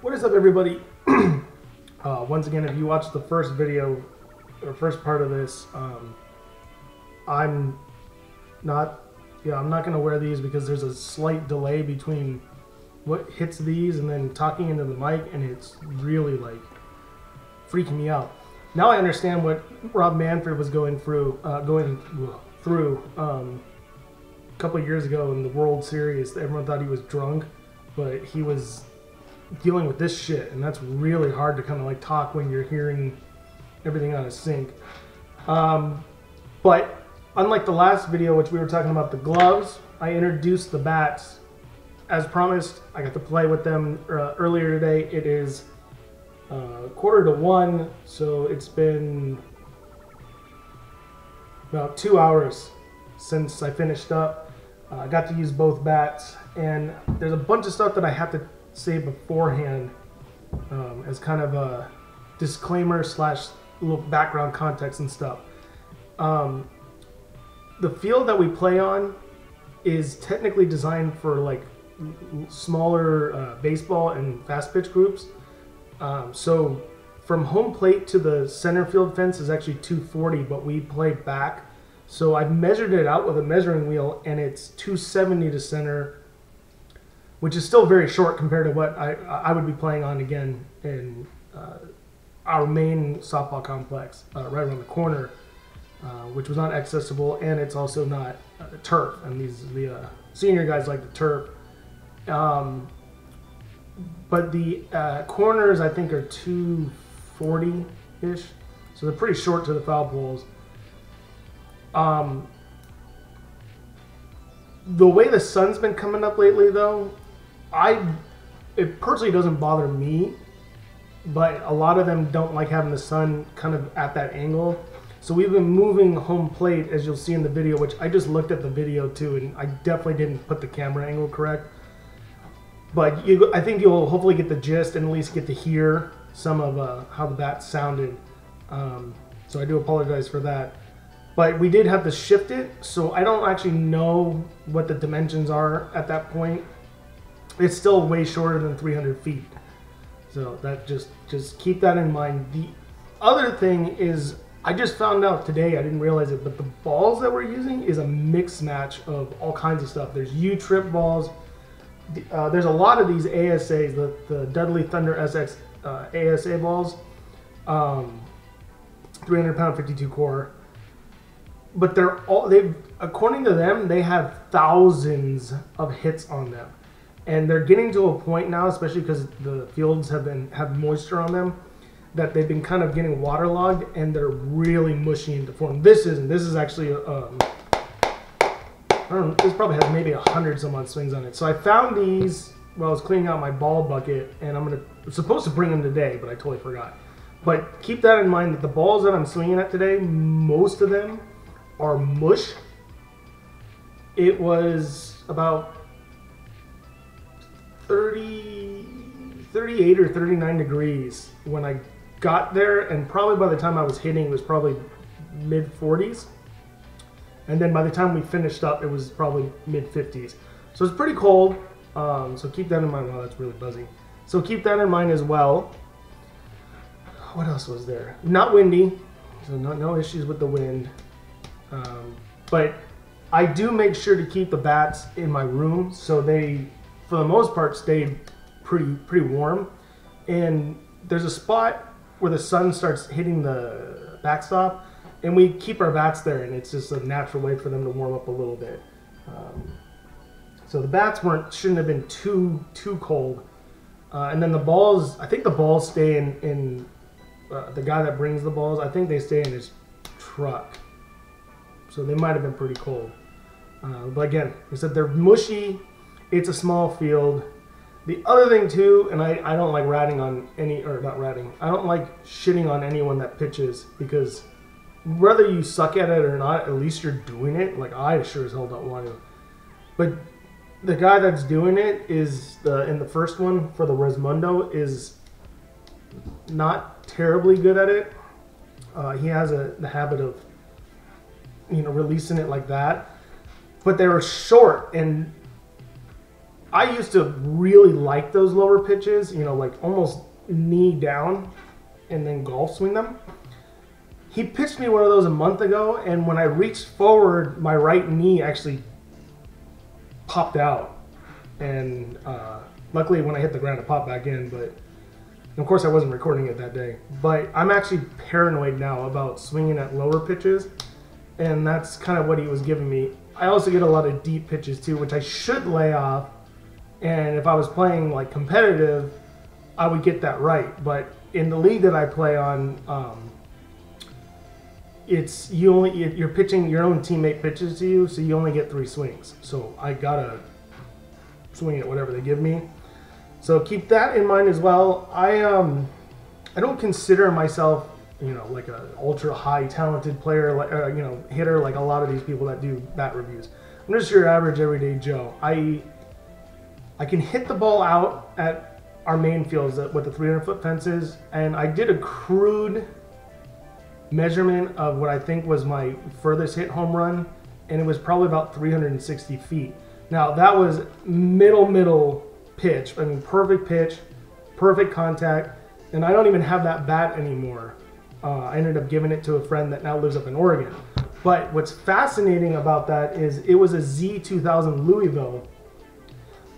What is up, everybody? Once again, if you watched the first video or first part of this, I'm not gonna wear these because there's a slight delay between what hits these and then talking into the mic, and it's really like freaking me out. Now I understand what Rob Manfred was going through a couple of years ago in the World Series. Everyone thought he was drunk, but he was dealing with this shit, and that's really hard to kind of like talk when you're hearing everything out of sync. But unlike the last video, which we were talking about the gloves, I introduced the bats. As promised, I got to play with them earlier today. It is 1:45, so it's been about 2 hours since I finished up. I got to use both bats, and there's a bunch of stuff that I have to say beforehand as kind of a disclaimer slash little background context and stuff. The field that we play on is technically designed for like smaller baseball and fast pitch groups. So from home plate to the center field fence is actually 240, but we play back. So I've measured it out with a measuring wheel, and it's 270 to center, which is still very short compared to what I would be playing on again in our main softball complex right around the corner, which was not accessible, and it's also not turf. And the senior guys like the turf. But the corners, I think, are 240-ish, so they're pretty short to the foul poles. The way the sun's been coming up lately, though, it personally doesn't bother me, but a lot of them don't like having the sun kind of at that angle. So we've been moving home plate, as you'll see in the video, which I just looked at the video too, and I definitely didn't put the camera angle correct. But I think you'll hopefully get the gist and at least get to hear some of how the bat sounded. So I do apologize for that. But we did have to shift it, so I don't actually know what the dimensions are at that point. It's still way shorter than 300 feet. So that just keep that in mind. The other thing is, I just found out today, I didn't realize it, but the balls that we're using is a mix match of all kinds of stuff. There's U-trip balls. There's a lot of these ASAs, the Dudley Thunder SX ASA balls, 300-pound 52 core. But according to them, they have thousands of hits on them, and they're getting to a point now, especially because the fields have moisture on them, that they've been kind of getting waterlogged, and they're really mushy into form. This is actually I don't know, this probably has maybe 100 some odd swings on it. So I found these while I was cleaning out my ball bucket, and I'm supposed to bring them today, but I totally forgot. But keep that in mind, that the balls that I'm swinging at today, most of them are mush. It was about 38 or 39 degrees when I got there, and probably by the time I was hitting, it was probably mid-40s. And then by the time we finished up, it was probably mid-50s. So it's pretty cold. So keep that in mind. Wow, that's really buzzing. So keep that in mind as well. What else was there? Not windy, so no issues with the wind. But I do make sure to keep the bats in my room, so they, for the most part, stayed pretty warm. And there's a spot where the sun starts hitting the backstop, and we keep our bats there, and it's just a natural way for them to warm up a little bit. So the bats shouldn't have been too cold. And then the balls, I think the balls stay in the guy that brings the balls, I think they stay in his truck. So they might have been pretty cold. But again, like I said, they're mushy. It's a small field. The other thing too, and I don't like ratting on I don't like shitting on anyone that pitches, because whether you suck at it or not, at least you're doing it. Like, I sure as hell don't want to. But the guy that's doing it is, in the first one for the Resmondo, is not terribly good at it. He has the habit of, releasing it like that. But they were short, and I used to really like those lower pitches, you know, like almost knee down and then golf swing them. He pitched me one of those a month ago, and when I reached forward, my right knee actually popped out. And luckily when I hit the ground, it popped back in, but of course I wasn't recording it that day. But I'm actually paranoid now about swinging at lower pitches, and that's kind of what he was giving me. I also get a lot of deep pitches too, which I should lay off. And if I was playing like competitive, I would get that right. But in the league that I play on, you're pitching, your own teammate pitches to you, so you only get 3 swings. So I gotta swing at whatever they give me. So keep that in mind as well. I don't consider myself, you know, like a ultra high talented player, like you know, hitter, like a lot of these people that do bat reviews. I'm just your average everyday Joe. I can hit the ball out at our main fields with the 300-foot fences, and I did a crude measurement of what I think was my furthest hit home run, and it was probably about 360 feet. Now that was middle pitch. I mean, perfect pitch, perfect contact, and I don't even have that bat anymore. I ended up giving it to a friend that now lives up in Oregon. But what's fascinating about that is it was a Z2000 Louisville.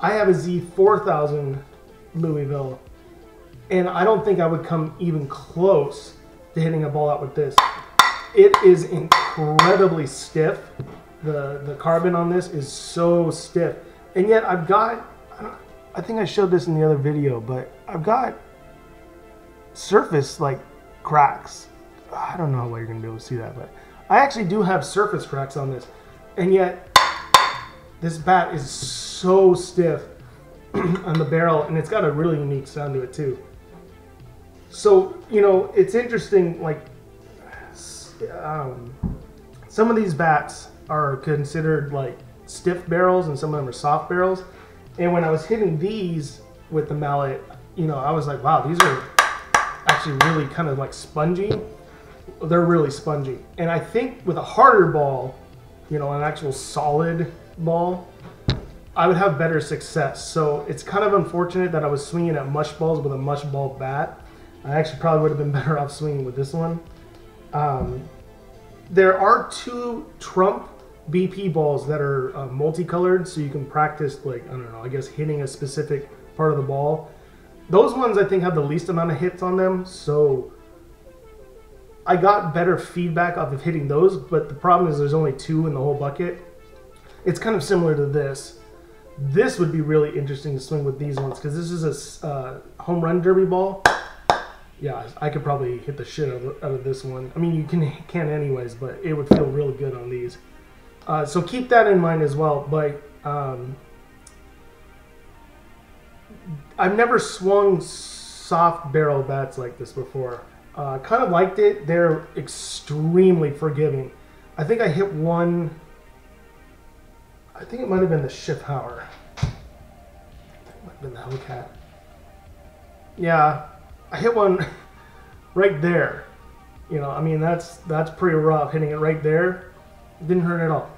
I have a Z4000 Louisville, and I don't think I would come even close to hitting a ball out with this. It is incredibly stiff. The carbon on this is so stiff, and yet I've got, I think I showed this in the other video, but I've got surface like cracks. I don't know how well you're gonna be able to see that, but I actually do have surface cracks on this, and yet this bat is so stiff on the barrel, and it's got a really unique sound to it too. So, you know, it's interesting, like some of these bats are considered like stiff barrels and some of them are soft barrels. And when I was hitting these with the mallet, you know, I was like, wow, these are actually really kind of like spongy. They're really spongy. And I think with a harder ball, you know, an actual solid ball, I would have better success. So it's kind of unfortunate that I was swinging at mush balls with a mush ball bat. I actually probably would have been better off swinging with this one. There are 2 Trump BP balls that are multicolored, so you can practice, like, I don't know, I guess hitting a specific part of the ball. Those ones I think have the least amount of hits on them, so I got better feedback off of hitting those, but the problem is there's only 2 in the whole bucket. It's kind of similar to this. This would be really interesting to swing with these ones, because this is a home run derby ball. Yeah, I could probably hit the shit out of this one. I mean, you can anyways, but it would feel really good on these. So keep that in mind as well. But I've never swung soft barrel bats like this before. Kind of liked it. They're extremely forgiving. I think I hit one. I think it might have been the Schiffhauer. It might have been the Hellcat. Yeah, I hit one right there. You know, I mean, that's pretty rough, hitting it right there. It didn't hurt at all.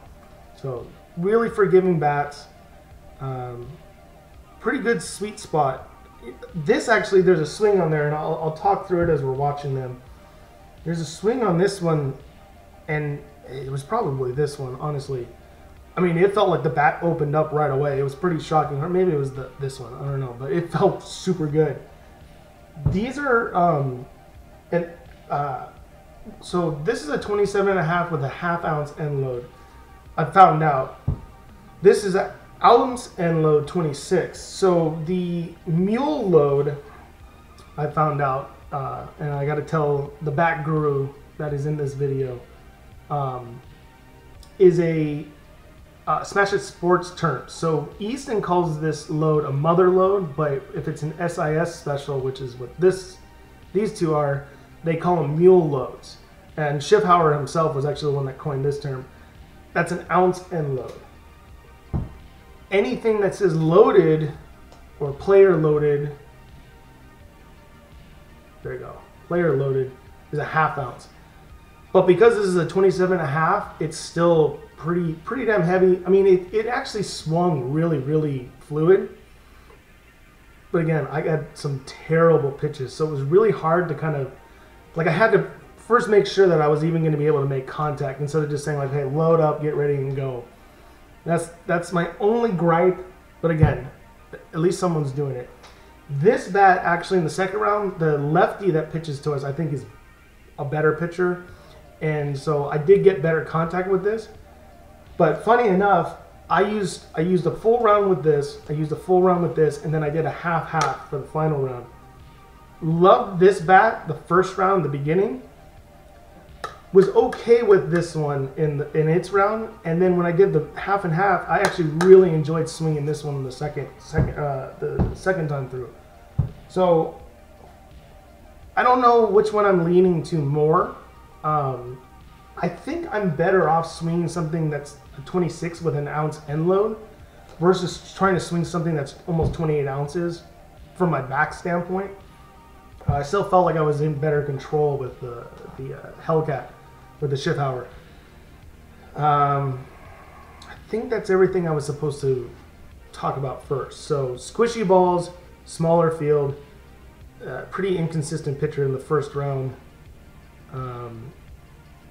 So really forgiving bats. Pretty good sweet spot. This actually, there's a swing on there, and I'll talk through it as we're watching them. There's a swing on this one, and it was probably this one, honestly. I mean, it felt like the bat opened up right away. It was pretty shocking. Or maybe it was this one. I don't know, but it felt super good. These are, so this is a 27.5 with a ½ ounce end load. I found out. This is an ounce end load 26. So the Mule load, I found out, and I got to tell the bat guru that is in this video, is a Smash It Sports term. So Easton calls this load a mother load, but if it's an SIS special, which is what these two are, they call them mule loads. And Schiffhauer himself was actually the one that coined this term. That's an ounce end load. Anything that says loaded or player loaded, there you go, player loaded, is a ½ ounce. But because this is a 27.5, it's still pretty damn heavy. I mean, it actually swung really fluid. But again, I got some terrible pitches, so it was really hard to kind of, like, I had to first make sure that I was even going to be able to make contact instead of just saying like, hey, load up, get ready, and go. That's my only gripe. But again, at least someone's doing it. This bat, actually, in the second round, the lefty that pitches to us, I think, is a better pitcher. And so I did get better contact with this. But funny enough, I used a full round with this. I used a full round with this, and then I did a half for the final round. Loved this bat the first round, the beginning. Was okay with this one in its round, and then when I did the half and half, I actually really enjoyed swinging this one the second time through. So I don't know which one I'm leaning to more. I think I'm better off swinging something that's a 26 with an ounce end load versus trying to swing something that's almost 28 ounces from my back standpoint. I still felt like I was in better control with the Hellcat, with the Schiffhauer. I think that's everything I was supposed to talk about first. So squishy balls, smaller field, pretty inconsistent pitcher in the first round.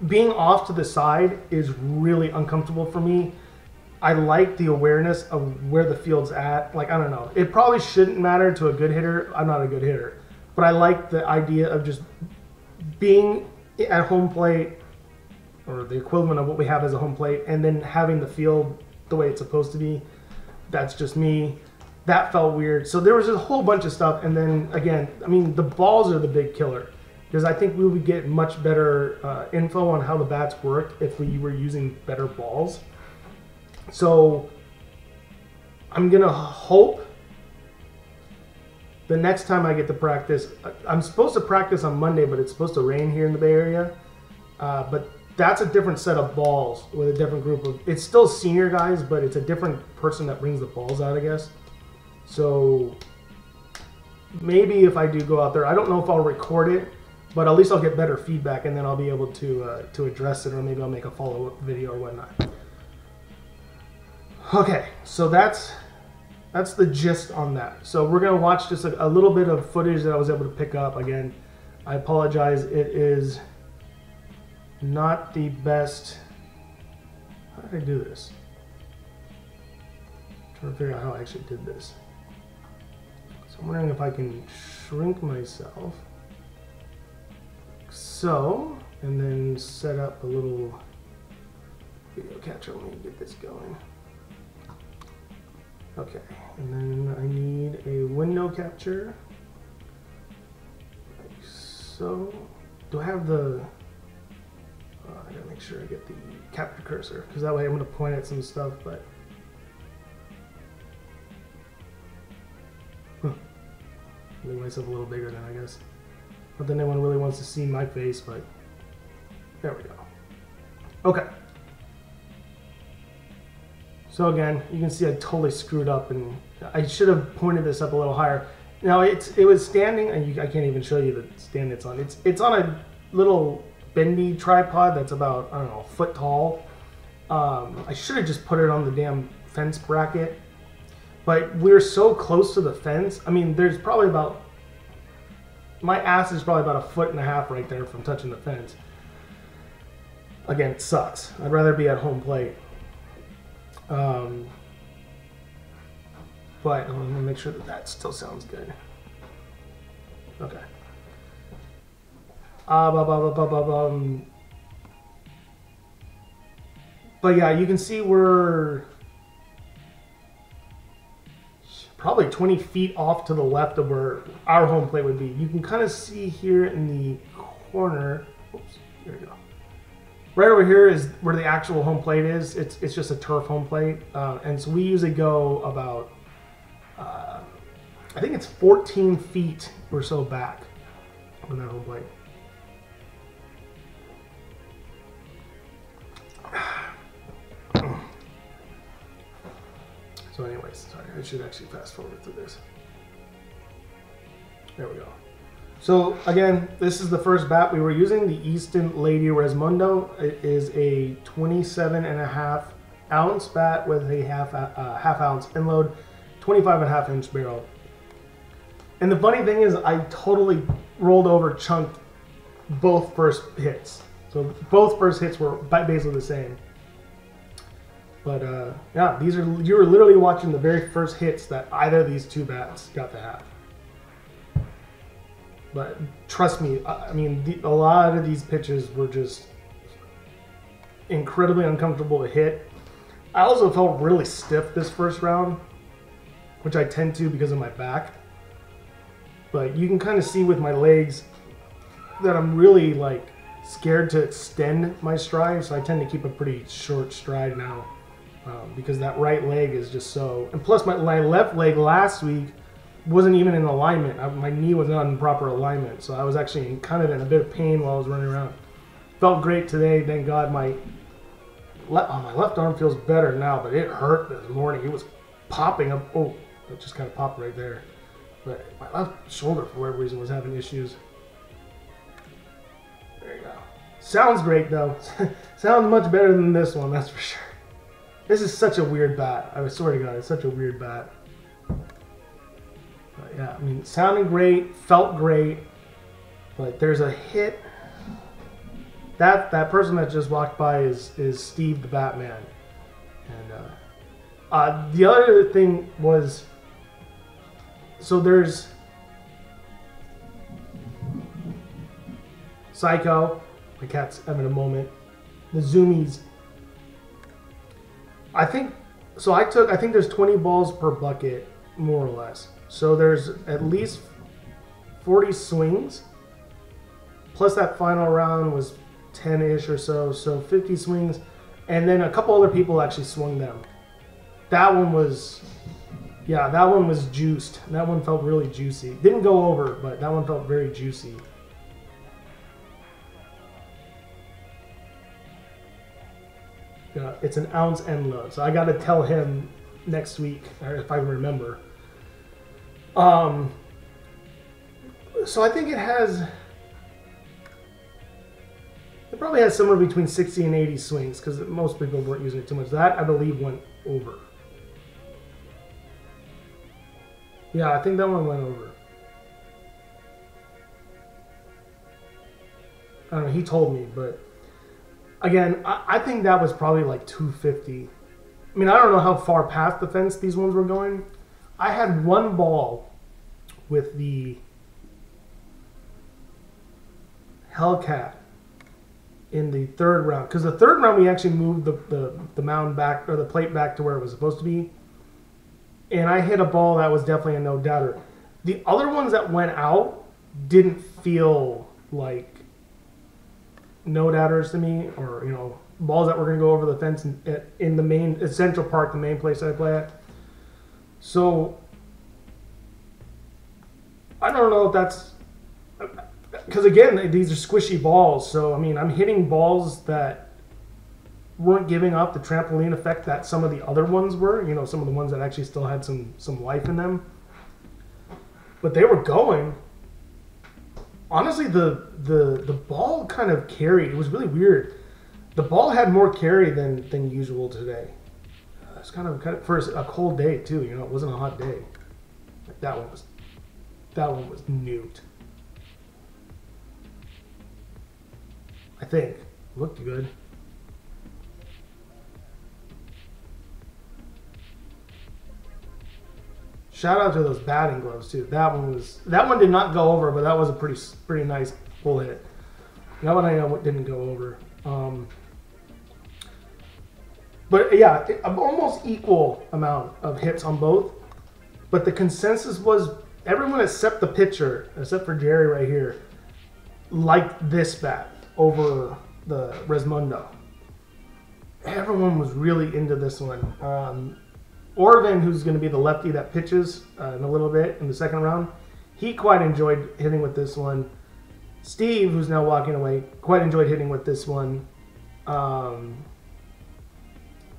Being off to the side is really uncomfortable for me. I like the awareness of where the field's at. Like, I don't know. It probably shouldn't matter to a good hitter. I'm not a good hitter. But I like the idea of just being at home plate, or the equivalent of what we have as a home plate, and then having the field the way it's supposed to be. That's just me. That felt weird. So there was a whole bunch of stuff. And then, again, I mean, the balls are the big killer. Because I think we would get much better info on how the bats work if we were using better balls. So I'm going to hope the next time I get to practice, I'm supposed to practice on Monday, but it's supposed to rain here in the Bay Area. But that's a different set of balls with a different group of, it's still senior guys, but it's a different person that brings the balls out, I guess. So maybe if I do go out there, I don't know if I'll record it, but at least I'll get better feedback, and then I'll be able to address it, or maybe I'll make a follow-up video or whatnot. Okay, so that's the gist on that. So we're gonna watch just a little bit of footage that I was able to pick up. Again, I apologize. It is not the best. How did I do this? I'm trying to figure out how I actually did this. So I'm wondering if I can shrink myself. So, and then set up a little video catcher. Let me get this going. Okay, and then I need a window capture. Like so. Do I have the... I gotta make sure I get the capture cursor, because that way I'm gonna point at some stuff, but... Make myself a little bigger then, I guess. Not that anyone really wants to see my face, but there we go. Okay. So again, you can see I totally screwed up, and I should have pointed this up a little higher. Now it was standing, and I can't even show you the stand it's on. It's on a little bendy tripod that's about, I don't know, a foot tall. I should have just put it on the damn fence bracket, but we're so close to the fence. I mean, there's probably about, my ass is probably about 1.5 feet right there from touching the fence. Again, it sucks. I'd rather be at home plate. But I'm gonna make sure that still sounds good. Okay. But yeah, you can see we're probably 20 feet off to the left of where our home plate would be. You can kind of see here in the corner. Oops, here we go. Right over here is where the actual home plate is. It's just a turf home plate, and so we usually go about, I think it's 14 feet or so back on that home plate. So anyways, sorry, I should actually fast forward through this. There we go. So again, this is the first bat we were using, the Easton Lady Resmondo. It is a 27.5-ounce bat with a half ounce end load, 25.5-inch barrel. And the funny thing is, I totally rolled over, chunked both first hits. So both first hits were basically the same. But yeah, you were literally watching the very first hits that either of these two bats got to have. But trust me, I mean, a lot of these pitches were just incredibly uncomfortable to hit. I also felt really stiff this first round, which I tend to because of my back. But you can kind of see with my legs that I'm really like scared to extend my stride, so I tend to keep a pretty short stride now because that right leg is just so. And plus, my left leg last week wasn't even in alignment. My knee was not in proper alignment, so I was actually kind of in a bit of pain while I was running around. Felt great today, thank God. My left arm feels better now, but it hurt this morning. It was popping up. Oh, it just kind of popped right there. But my left shoulder, for whatever reason, was having issues. There you go. Sounds great, though. Sounds much better than this one, that's for sure. This is such a weird bat. I swear to God, it's such a weird bat. But yeah, I mean, sounded great, felt great, but there's a hit. That person that just walked by is Steve the Batman. And the other thing was, so there's Psycho, my cat's having a moment, the Zoomies. I think there's 20 balls per bucket, more or less. So there's at least 40 swings, plus that final round was 10-ish or so, so 50 swings, and then a couple other people actually swung them. That one was, yeah, that one was juiced. That one felt really juicy. Didn't go over, but that one felt very juicy. Yeah, it's an ounce end load, so I got to tell him next week, or if I remember. So I think it probably has somewhere between 60 and 80 swings because most people weren't using it too much. That, I believe, went over. Yeah, I think that one went over. I don't know, he told me, but again, I think that was probably like 250. I mean, I don't know how far past the fence these ones were going. I had one ball with the Hellcat in the third round, because the third round we actually moved the mound back, or the plate back to where it was supposed to be, and I hit a ball that was definitely a no-doubter. The other ones that went out didn't feel like no-doubters to me, or balls that were going to go over the fence in the main Central Park, the main place I play at. So I don't know if that's because, again, these are squishy balls. So I mean, I'm hitting balls that weren't giving up the trampoline effect that some of the other ones were. Some of the ones that actually still had some life in them. But they were going. Honestly, the ball kind of carried. It was really weird. The ball had more carry than usual today. It's kind of for a cold day too. It wasn't a hot day. Like that one was nuked. I think looked good. Shout out to those batting gloves too. That one did not go over, but that was a pretty nice full hit. That one I know didn't go over. But yeah, almost equal amount of hits on both. But the consensus was everyone except the pitcher, except for Jerry right here, liked this bat over the Resmondo. Everyone was really into this one. Orvin, who's going to be the lefty that pitches in a little bit in the second round, he quite enjoyed hitting with this one. Steve, who's now walking away, quite enjoyed hitting with this one.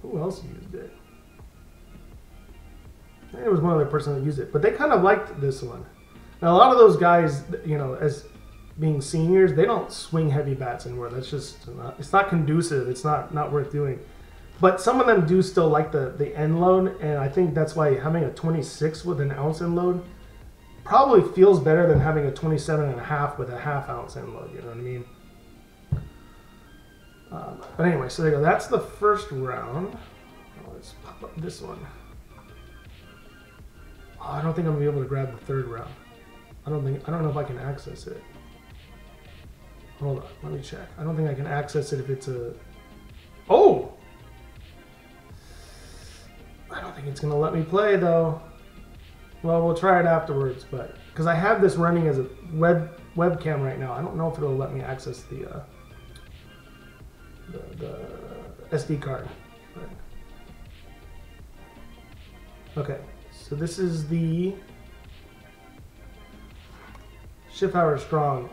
Who else used it? There was one other person that used it, but they kind of liked this one. Now, a lot of those guys, you know, as being seniors, they don't swing heavy bats anymore. That's just it's not conducive. It's not worth doing. But some of them do still like the end load, and I think that's why having a 26 with an ounce end load probably feels better than having a 27.5 with a ½ ounce end load. You know what I mean? But anyway, so there you go. That's the first round. Let's pop up this one. Oh, I don't think I'm gonna be able to grab the third round. I don't know if I can access it. Hold on, let me check. I don't think I can access it if it's a... Oh! I don't think it's gonna let me play though. Well, we'll try it afterwards, but because I have this running as a webcam right now, I don't know if it'll let me access the SD card. But... Okay, so this is the Schiffhauer Strong.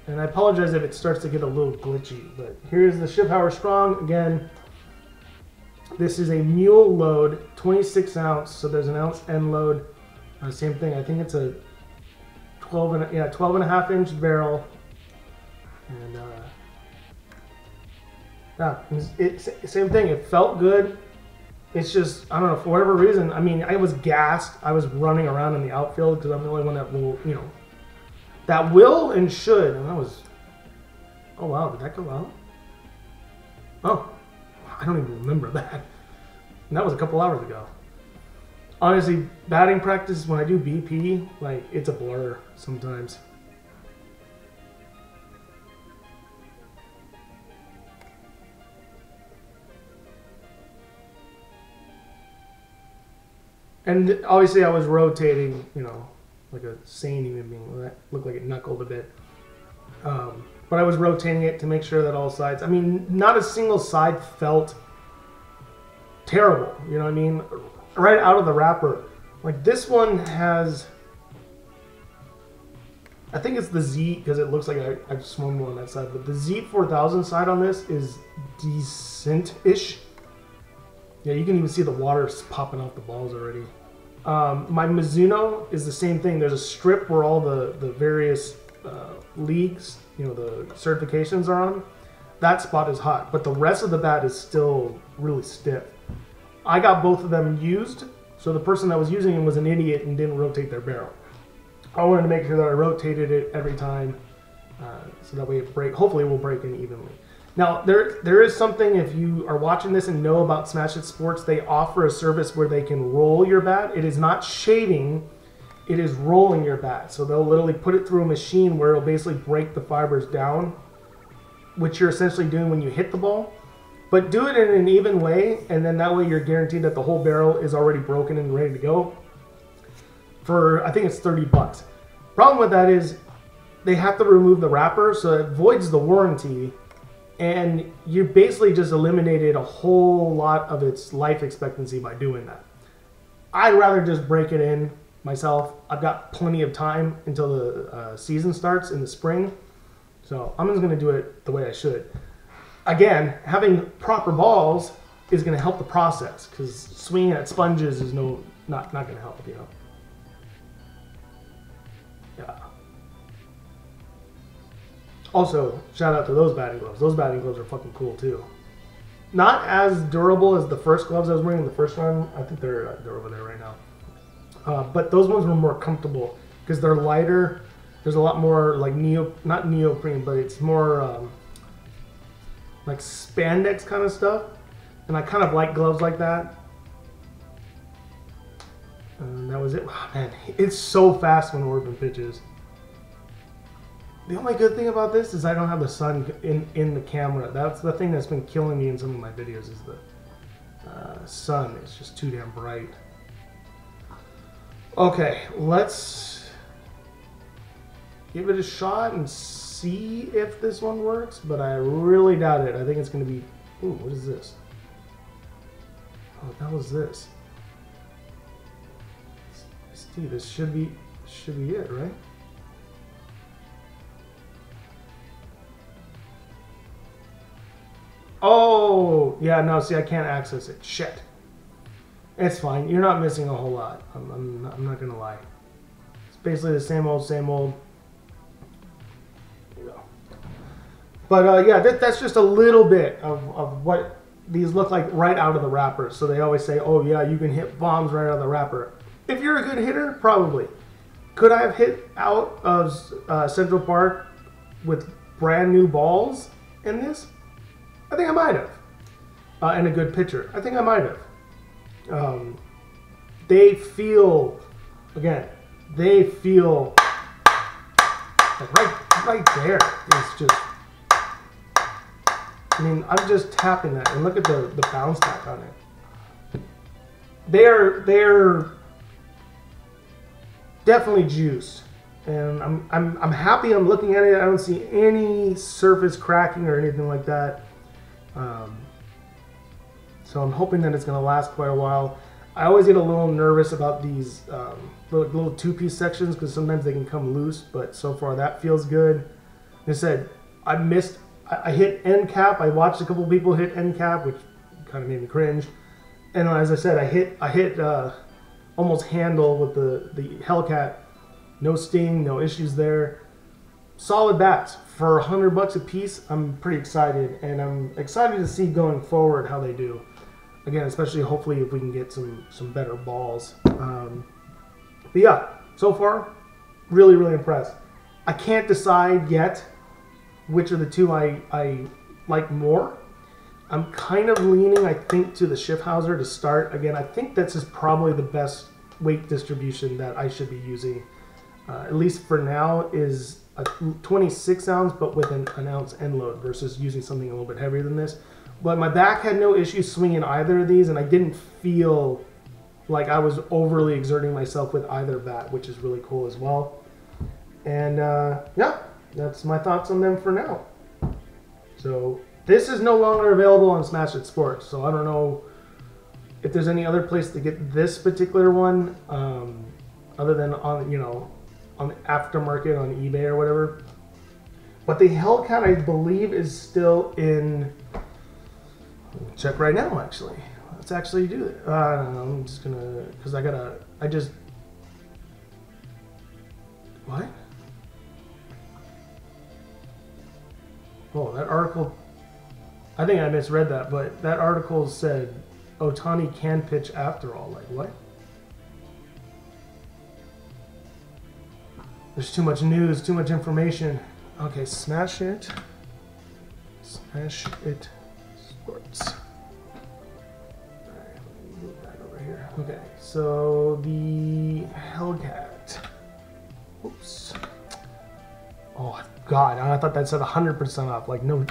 And I apologize if it starts to get a little glitchy, but here's the Schiffhauer Strong. Again, this is a Mule load, 26 ounce, so there's an ounce end load. Same thing, I think it's a 12.5 inch barrel. And same thing, it felt good. It's just, I don't know, for whatever reason, I mean, I was gassed. I was running around in the outfield because I'm the only one that will, you know, that will and should. And that was, oh wow, did that go out? Oh, I don't even remember that. And that was a couple hours ago. Honestly, batting practice, when I do BP, like, it's a blur sometimes. And obviously I was rotating, you know, like a sane human being. That looked like it knuckled a bit. But I was rotating it to make sure that all sides, I mean, not a single side felt terrible, you know what I mean? Right out of the wrapper. Like this one has, I think it's the Z, because it looks like I've swung one on that side, but the Z4000 side on this is decent-ish. Yeah, you can even see the water popping off the balls already. My Mizuno is the same thing. There's a strip where all the various leagues, you know, the certifications are on. That spot is hot, but the rest of the bat is still really stiff. I got both of them used, so the person that was using them was an idiot and didn't rotate their barrel. I wanted to make sure that I rotated it every time, so that way it hopefully it will break in evenly. Now, there is something, if you are watching this and know about Smash It Sports, they offer a service where they can roll your bat. It is not shaving, it is rolling your bat. So they'll literally put it through a machine where it'll basically break the fibers down, which you're essentially doing when you hit the ball. But do it in an even way, and then that way you're guaranteed that the whole barrel is already broken and ready to go. For, I think it's 30 bucks. Problem with that is they have to remove the wrapper, so it voids the warranty. And you basically just eliminated a whole lot of its life expectancy by doing that. I'd rather just break it in myself. I've got plenty of time until the season starts in the spring. So I'm just going to do it the way I should. Again, having proper balls is going to help the process, because swinging at sponges is not going to help, you know. Yeah. Also, shout out to those batting gloves. Those batting gloves are fucking cool too. Not as durable as the first gloves I was wearing the first one. I think they're over there right now. But those ones were more comfortable because they're lighter. There's a lot more like not neoprene, but it's more like spandex kind of stuff. And I kind of like gloves like that. And that was it. Oh, man, it's so fast when Orban pitches. The only good thing about this is I don't have the sun in the camera. That's the thing that's been killing me in some of my videos, is the sun. It's just too damn bright. Okay, let's give it a shot and see if this one works, but I really doubt it. I think it's going to be... Ooh, what is this? Oh, that was this. See, this should be it, right? Oh, yeah, no, see, I can't access it. Shit. It's fine. You're not missing a whole lot. I'm not going to lie. It's basically the same old, same old. There you go. But yeah, that's just a little bit of what these look like right out of the wrapper. So they always say, oh yeah, you can hit bombs right out of the wrapper. If you're a good hitter, probably. Could I have hit out of Central Park with brand new balls in this? I think I might have. And a good pitcher. I think I might have. They feel, again, they feel like right there. It's just, I mean, I'm just tapping that, and look at the bounce back on it. They're definitely juiced, and I'm happy. I'm looking at it. I don't see any surface cracking or anything like that. So I'm hoping that it's going to last quite a while. I always get a little nervous about these little two-piece sections because sometimes they can come loose, but so far that feels good. Like I said, I hit end cap. I watched a couple people hit end cap, which kind of made me cringe. And as I said, I hit almost handle with the Hellcat. No sting, no issues there. Solid bats for $100 a piece. I'm pretty excited, and I'm excited to see going forward how they do. Again, especially hopefully if we can get some better balls. But yeah, so far, really, really impressed. I can't decide yet which of the two I like more. I'm kind of leaning, I think, to the Schiffhauer to start. Again, I think this is probably the best weight distribution that I should be using, at least for now, is a 26 ounce, but with an ounce end load versus using something a little bit heavier than this. But my back had no issue swinging either of these, and I didn't feel like I was overly exerting myself with either bat, which is really cool as well. And yeah, that's my thoughts on them for now. So this is no longer available on Smash It Sports, so I don't know if there's any other place to get this particular one, other than on, you know, on the aftermarket on eBay or whatever. But the Hellcat, I believe, is still in. Check right now, actually. Let's actually do it. I don't know. I'm just gonna, because I just. What? Oh, that article. I think I misread that, but that article said Ohtani can pitch after all. Like, what? There's too much news, too much information. Okay, Smash It. Smash It Sports. Alright, let me move that over here. Okay, so the Hellcat. Oops. Oh God, I thought that said 100% off. Like no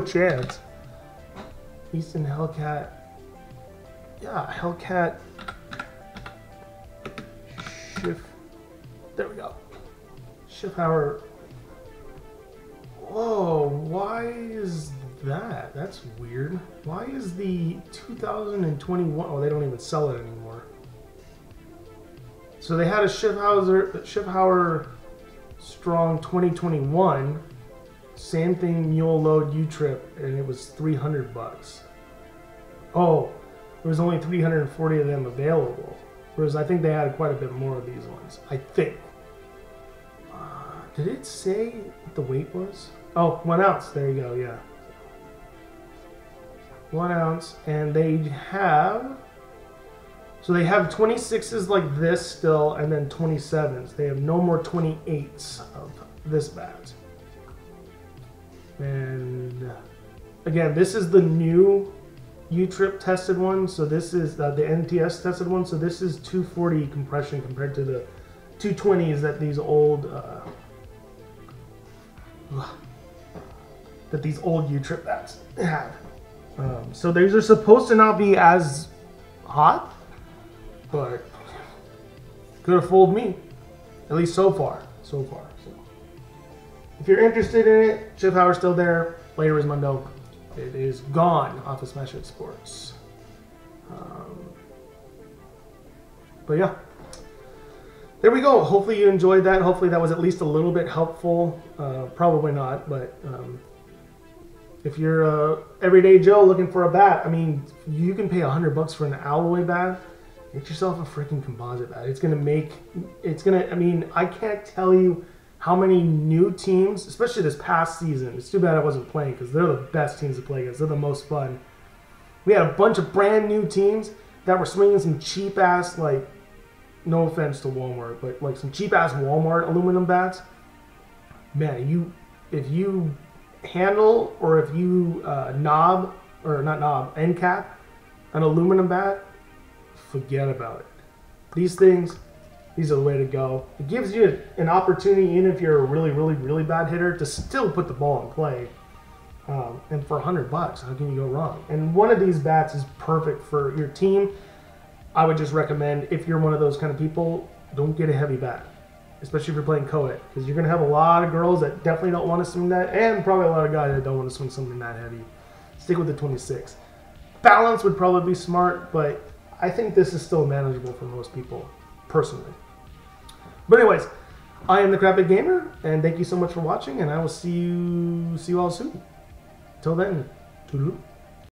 chance. Easton Hellcat. Yeah, Hellcat. There we go. Schiffhauer. Whoa, why is that? That's weird. Why is the 2021? Oh, they don't even sell it anymore. So they had a Schiffhauer Strong 2021, same thing, Mule load U-trip, and it was $300. Oh, there was only 340 of them available. Whereas I think they had quite a bit more of these ones. I think. Did it say what the weight was? Oh, 1 ounce. There you go. Yeah. 1 ounce, and they have. So they have 26s like this still, and then 27s. They have no more 28s of this bat. And again, this is the new U-trip tested one. So this is the NTS tested one. So this is 240 compression compared to the 220s that these old U-trip bats have. So these are supposed to not be as hot, but could have fooled me, at least so far. So if you're interested in it, Schiffhauer's still there. Play Resmondo. It is gone off of Smash It Sports. But yeah, there we go. Hopefully you enjoyed that. Hopefully that was at least a little bit helpful. Probably not, but if you're a everyday Joe looking for a bat, I mean, you can pay $100 for an alloy bat, get yourself a freaking composite bat. It's gonna, I mean, I can't tell you how many new teams, especially this past season. It's too bad I wasn't playing because they're the best teams to play against. They're the most fun. We had a bunch of brand new teams that were swinging some cheap ass, like, no offense to Walmart, but like some cheap ass Walmart aluminum bats. Man, if you handle or if you end cap an aluminum bat, forget about it. These are the way to go. It gives you an opportunity, even if you're a really, really, really bad hitter, to still put the ball in play. And for $100, how can you go wrong? And one of these bats is perfect for your team. I would just recommend, if you're one of those kind of people, don't get a heavy bat, especially if you're playing co-ed, because you're going to have a lot of girls that definitely don't want to swing that, and probably a lot of guys that don't want to swing something that heavy. Stick with the 26. Balance would probably be smart, but I think this is still manageable for most people, personally. But anyways, I am the Crappy Gamer, and thank you so much for watching, and I will see you all soon. Till then, toodaloo.